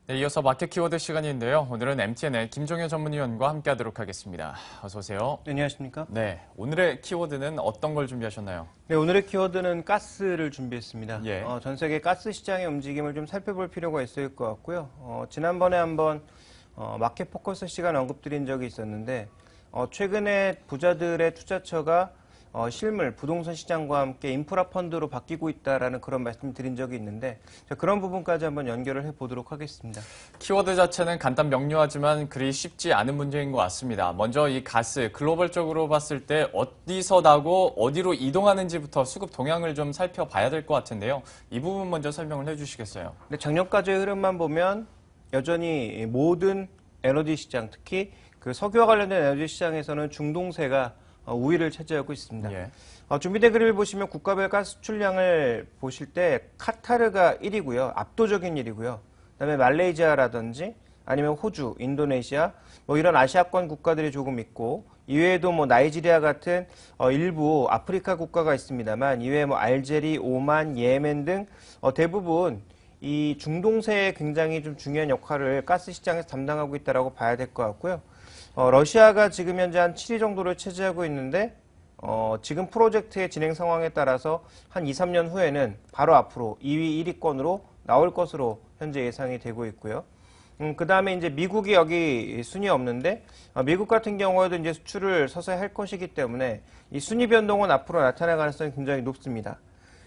네, 이어서 마켓 키워드 시간인데요. 오늘은 MTN의 김종현 전문위원과 함께하도록 하겠습니다. 어서 오세요. 네, 안녕하십니까? 네, 오늘의 키워드는 어떤 걸 준비하셨나요? 네, 오늘의 키워드는 가스를 준비했습니다. 예. 전 세계 가스 시장의 움직임을 좀 살펴볼 필요가 있을 것 같고요. 지난번에 한번 마켓 포커스 시간 언급드린 적이 있었는데 최근에 부자들의 투자처가 실물, 부동산 시장과 함께 인프라 펀드로 바뀌고 있다라는 그런 말씀 드린 적이 있는데 그런 부분까지 한번 연결을 해보도록 하겠습니다. 키워드 자체는 간단 명료하지만 그리 쉽지 않은 문제인 것 같습니다. 먼저 이 가스, 글로벌적으로 봤을 때 어디서 나고 어디로 이동하는지부터 수급 동향을 좀 살펴봐야 될 것 같은데요. 이 부분 먼저 설명을 해주시겠어요? 네, 작년까지의 흐름만 보면 여전히 모든 에너지 시장, 특히 그 석유와 관련된 에너지 시장에서는 중동세가 우위를 차지하고 있습니다. 예. 준비된 그림을 보시면 국가별 가스 수출량을 보실 때 카타르가 1위고요. 압도적인 1위고요. 그다음에 말레이시아라든지 아니면 호주, 인도네시아 이런 아시아권 국가들이 조금 있고 이외에도 나이지리아 같은 일부 아프리카 국가가 있습니다만 이외에 알제리, 오만, 예멘 등 대부분 이 중동세에 굉장히 좀 중요한 역할을 가스 시장에서 담당하고 있다라고 봐야 될 것 같고요. 러시아가 지금 현재 한 7위 정도를 차지하고 있는데 지금 프로젝트의 진행 상황에 따라서 한 2, 3년 후에는 바로 앞으로 2위, 1위권으로 나올 것으로 현재 예상이 되고 있고요. 그 다음에 이제 미국이 여기 순위 없는데 미국 같은 경우에도 이제 수출을 서서히 할 것이기 때문에 이 순위 변동은 앞으로 나타날 가능성이 굉장히 높습니다.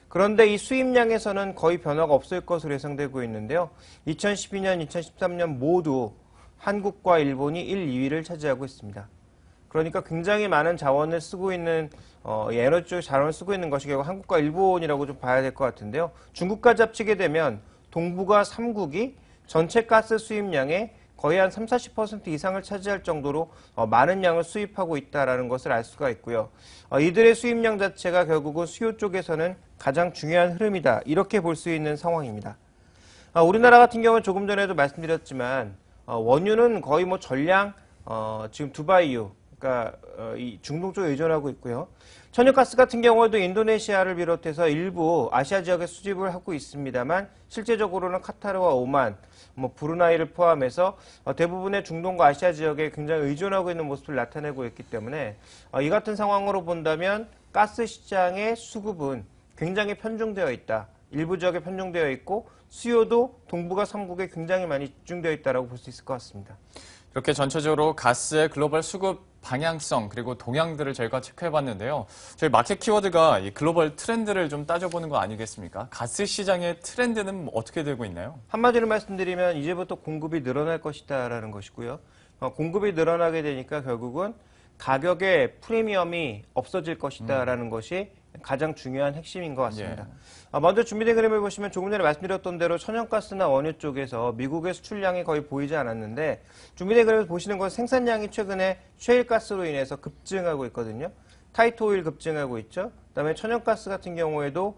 그런데 이 수입량에서는 거의 변화가 없을 것으로 예상되고 있는데요. 2012년, 2013년 모두 한국과 일본이 1, 2위를 차지하고 있습니다. 그러니까 굉장히 많은 자원을 쓰고 있는 에너지 쪽 자원을 쓰고 있는 것이 결국 한국과 일본이라고 좀 봐야 될 것 같은데요. 중국까지 합치게 되면 동북아 3국이 전체 가스 수입량의 거의 한 30, 40% 이상을 차지할 정도로 많은 양을 수입하고 있다는 것을 알 수가 있고요. 이들의 수입량 자체가 결국은 수요 쪽에서는 가장 중요한 흐름이다. 이렇게 볼 수 있는 상황입니다. 우리나라 같은 경우는 조금 전에도 말씀드렸지만 원유는 거의 전량 지금 두바이유, 그러니까 이 중동 쪽에 의존하고 있고요. 천연가스 같은 경우에도 인도네시아를 비롯해서 일부 아시아 지역에 수집을 하고 있습니다만 실제적으로는 카타르와 오만, 브루나이를 포함해서 대부분의 중동과 아시아 지역에 굉장히 의존하고 있는 모습을 나타내고 있기 때문에 이 같은 상황으로 본다면 가스 시장의 수급은 굉장히 편중되어 있다. 일부 지역에 편중되어 있고 수요도 동북아 3국에 굉장히 많이 집중되어 있다고 볼 수 있을 것 같습니다. 이렇게 전체적으로 가스의 글로벌 수급 방향성 그리고 동향들을 저희가 체크해봤는데요. 저희 마켓 키워드가 이 글로벌 트렌드를 좀 따져보는 거 아니겠습니까? 가스 시장의 트렌드는 어떻게 되고 있나요? 한마디로 말씀드리면 이제부터 공급이 늘어날 것이다라는 것이고요. 공급이 늘어나게 되니까 결국은 가격의 프리미엄이 없어질 것이다라는 것이 가장 중요한 핵심인 것 같습니다. 먼저 준비된 그림을 보시면 조금 전에 말씀드렸던 대로 천연가스나 원유 쪽에서 미국의 수출량이 거의 보이지 않았는데 준비된 그림을 보시는 건 생산량이 최근에 셰일가스로 인해서 급증하고 있거든요. 타이트 오일 급증하고 있죠. 그다음에 천연가스 같은 경우에도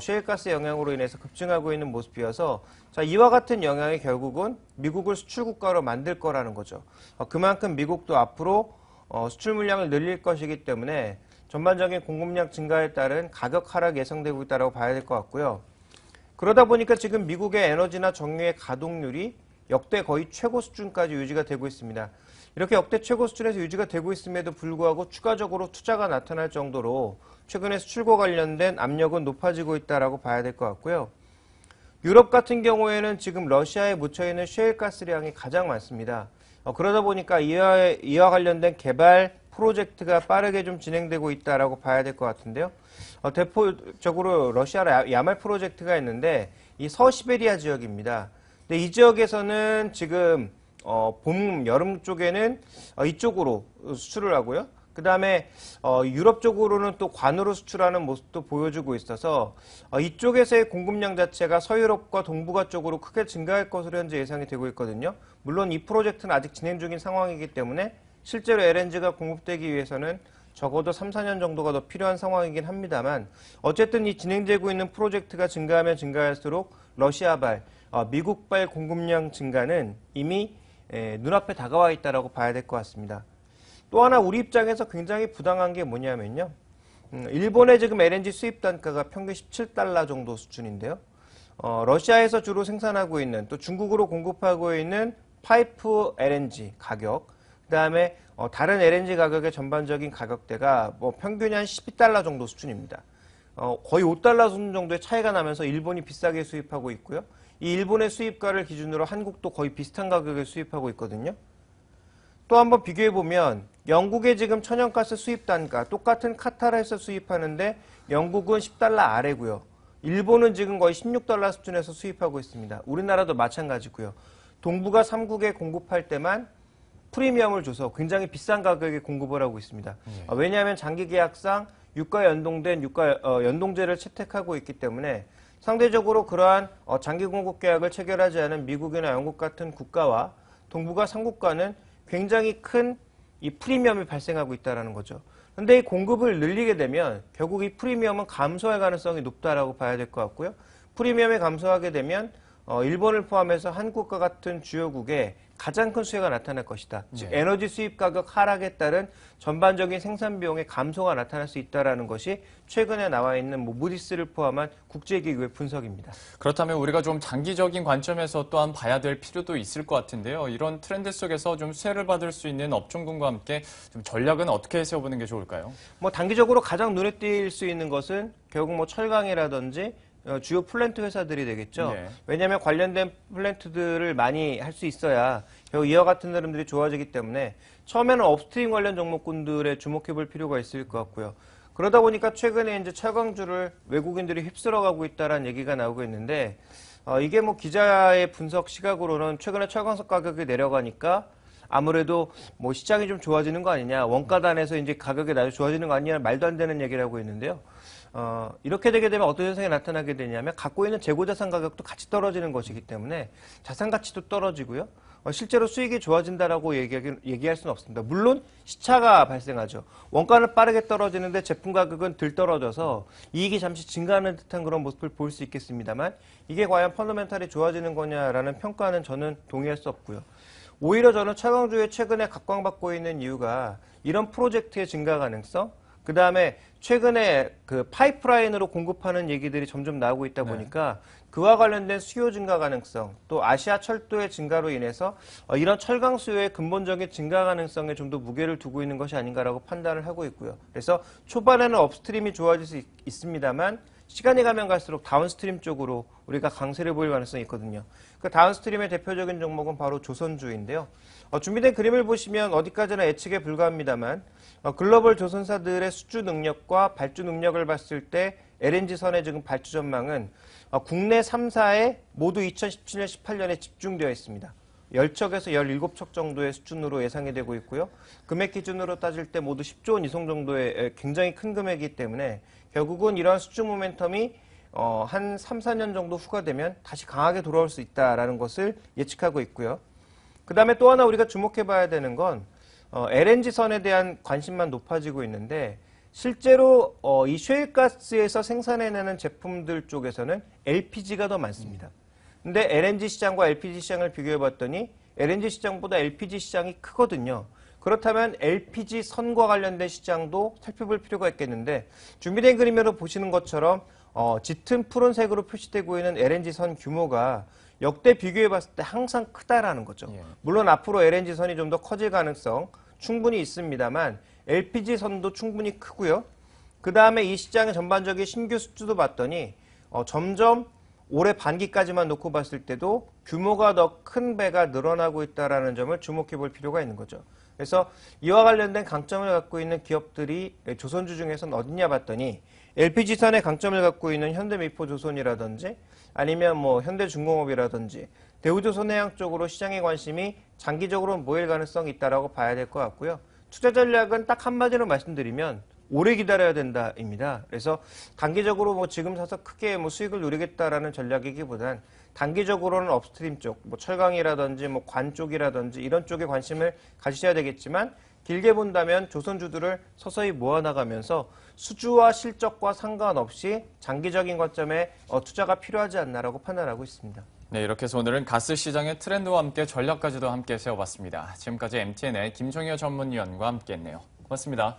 셰일가스 영향으로 인해서 급증하고 있는 모습이어서 이와 같은 영향이 결국은 미국을 수출 국가로 만들 거라는 거죠. 그만큼 미국도 앞으로 수출 물량을 늘릴 것이기 때문에 전반적인 공급량 증가에 따른 가격 하락 예상되고 있다고 봐야 될 것 같고요. 그러다 보니까 지금 미국의 에너지나 정유의 가동률이 역대 거의 최고 수준까지 유지가 되고 있습니다. 이렇게 역대 최고 수준에서 유지가 되고 있음에도 불구하고 추가적으로 투자가 나타날 정도로 최근에 수출과 관련된 압력은 높아지고 있다고 봐야 될 것 같고요. 유럽 같은 경우에는 지금 러시아에 묻혀있는 셰일가스량이 가장 많습니다. 그러다 보니까 이와 관련된 개발 프로젝트가 빠르게 좀 진행되고 있다라고 봐야 될 것 같은데요. 대표적으로 러시아 야말 프로젝트가 있는데 이 서시베리아 지역입니다. 근데 이 지역에서는 지금 봄, 여름 쪽에는 이쪽으로 수출을 하고요. 그 다음에 유럽 쪽으로는 또 관으로 수출하는 모습도 보여주고 있어서 이쪽에서의 공급량 자체가 서유럽과 동북아 쪽으로 크게 증가할 것으로 현재 예상이 되고 있거든요. 물론 이 프로젝트는 아직 진행 중인 상황이기 때문에 실제로 LNG가 공급되기 위해서는 적어도 3, 4년 정도가 더 필요한 상황이긴 합니다만 어쨌든 이 진행되고 있는 프로젝트가 증가하면 증가할수록 러시아발, 미국발 공급량 증가는 이미 눈앞에 다가와 있다고 봐야 될 것 같습니다. 또 하나 우리 입장에서 굉장히 부당한 게 뭐냐면요. 일본의 지금 LNG 수입 단가가 평균 $17 정도 수준인데요. 러시아에서 주로 생산하고 있는 또 중국으로 공급하고 있는 파이프 LNG 가격, 그다음에 다른 LNG 가격의 전반적인 가격대가 뭐 평균이 한 12달러 정도 수준입니다. 거의 5달러 수준 정도의 차이가 나면서 일본이 비싸게 수입하고 있고요. 이 일본의 수입가를 기준으로 한국도 거의 비슷한 가격에 수입하고 있거든요. 또 한번 비교해 보면 영국의 지금 천연가스 수입 단가 똑같은 카타르에서 수입하는데 영국은 10달러 아래고요. 일본은 지금 거의 16달러 수준에서 수입하고 있습니다. 우리나라도 마찬가지고요. 동북아 3국에 공급할 때만 프리미엄을 줘서 굉장히 비싼 가격에 공급을 하고 있습니다. 왜냐하면 장기 계약상 유가 연동된 연동제를 채택하고 있기 때문에 상대적으로 그러한 장기 공급 계약을 체결하지 않은 미국이나 영국 같은 국가와 동북아 3국과는 굉장히 큰 이 프리미엄이 발생하고 있다는 거죠. 그런데 이 공급을 늘리게 되면 결국 이 프리미엄은 감소할 가능성이 높다라고 봐야 될 것 같고요. 프리미엄이 감소하게 되면 일본을 포함해서 한국과 같은 주요국에 가장 큰 수혜가 나타날 것이다. 즉 에너지 수입 가격 하락에 따른 전반적인 생산 비용의 감소가 나타날 수 있다는 것이 최근에 나와 있는 무디스를 포함한 국제기구의 분석입니다. 그렇다면 우리가 좀 장기적인 관점에서 또한 봐야 될 필요도 있을 것 같은데요. 이런 트렌드 속에서 좀 수혜를 받을 수 있는 업종군과 함께 좀 전략은 어떻게 세워보는 게 좋을까요? 뭐 단기적으로 가장 눈에 띌 수 있는 것은 결국 뭐 철강이라든지 주요 플랜트 회사들이 되겠죠. 네. 왜냐하면 관련된 플랜트들을 많이 할 수 있어야 결국 이와 같은 흐름들이 좋아지기 때문에 처음에는 업스트림 관련 종목군들에 주목해 볼 필요가 있을 것 같고요. 그러다 보니까 최근에 이제 철강주를 외국인들이 휩쓸어가고 있다라는 얘기가 나오고 있는데 이게 뭐 기자의 분석 시각으로는 최근에 철강석 가격이 내려가니까 아무래도 뭐 시장이 좀 좋아지는 거 아니냐, 원가단에서 이제 가격이 나중에 좋아지는 거 아니냐 말도 안 되는 얘기를 하고 있는데요. 이렇게 되게 되면 어떤 현상이 나타나게 되냐면 갖고 있는 재고자산 가격도 같이 떨어지는 것이기 때문에 자산 가치도 떨어지고요. 실제로 수익이 좋아진다라고 얘기할 수는 없습니다. 물론 시차가 발생하죠. 원가는 빠르게 떨어지는데 제품 가격은 덜 떨어져서 이익이 잠시 증가하는 듯한 그런 모습을 볼 수 있겠습니다만 이게 과연 펀더멘탈이 좋아지는 거냐라는 평가는 저는 동의할 수 없고요. 오히려 저는 철강주에 최근에 각광받고 있는 이유가 이런 프로젝트의 증가 가능성, 그 다음에 최근에 그 파이프라인으로 공급하는 얘기들이 점점 나오고 있다 보니까 그와 관련된 수요 증가 가능성, 또 아시아 철도의 증가로 인해서 이런 철강 수요의 근본적인 증가 가능성에 좀 더 무게를 두고 있는 것이 아닌가라고 판단을 하고 있고요. 그래서 초반에는 업스트림이 좋아질 수 있습니다만 시간이 가면 갈수록 다운스트림 쪽으로 우리가 강세를 보일 가능성이 있거든요. 그 다운스트림의 대표적인 종목은 바로 조선주인데요. 준비된 그림을 보시면 어디까지나 예측에 불과합니다만 글로벌 조선사들의 수주 능력과 발주 능력을 봤을 때 LNG선의 지금 발주 전망은 국내 3사에 모두 2017년, 18년에 집중되어 있습니다. 10척에서 17척 정도의 수준으로 예상이 되고 있고요. 금액 기준으로 따질 때 모두 10조 원 이상 정도의 굉장히 큰 금액이기 때문에 결국은 이러한 수주 모멘텀이 한 3, 4년 정도 후가 되면 다시 강하게 돌아올 수 있다라는 것을 예측하고 있고요. 그 다음에 또 하나 우리가 주목해 봐야 되는 건 LNG선에 대한 관심만 높아지고 있는데 실제로 이 셰일가스에서 생산해내는 제품들 쪽에서는 LPG가 더 많습니다. 근데 LNG 시장과 LPG 시장을 비교해 봤더니 LNG 시장보다 LPG 시장이 크거든요. 그렇다면 LPG 선과 관련된 시장도 살펴볼 필요가 있겠는데 준비된 그림으로 보시는 것처럼 짙은 푸른색으로 표시되고 있는 LNG 선 규모가 역대 비교해 봤을 때 항상 크다라는 거죠. 물론 앞으로 LNG 선이 좀 더 커질 가능성 충분히 있습니다만 LPG 선도 충분히 크고요. 그 다음에 이 시장의 전반적인 신규 수주도 봤더니 점점 올해 반기까지만 놓고 봤을 때도 규모가 더 큰 배가 늘어나고 있다는 점을 주목해 볼 필요가 있는 거죠. 그래서 이와 관련된 강점을 갖고 있는 기업들이 조선주 중에서는 어디냐 봤더니 LPG선의 강점을 갖고 있는 현대미포조선이라든지 아니면 뭐 현대중공업이라든지 대우조선해양 쪽으로 시장의 관심이 장기적으로 모일 가능성이 있다라고 봐야 될 것 같고요. 투자 전략은 딱 한마디로 말씀드리면 오래 기다려야 된다입니다. 그래서 단기적으로 뭐 지금 사서 크게 뭐 수익을 누리겠다라는 전략이기보단 단기적으로는 업스트림 쪽, 뭐 철강이라든지 뭐 관 쪽이라든지 이런 쪽에 관심을 가지셔야 되겠지만 길게 본다면 조선주들을 서서히 모아나가면서 수주와 실적과 상관없이 장기적인 관점에 투자가 필요하지 않나라고 판단하고 있습니다. 네, 이렇게 해서 오늘은 가스 시장의 트렌드와 함께 전략까지도 함께 세워봤습니다. 지금까지 MTN의 김종효 전문위원과 함께했네요. 고맙습니다.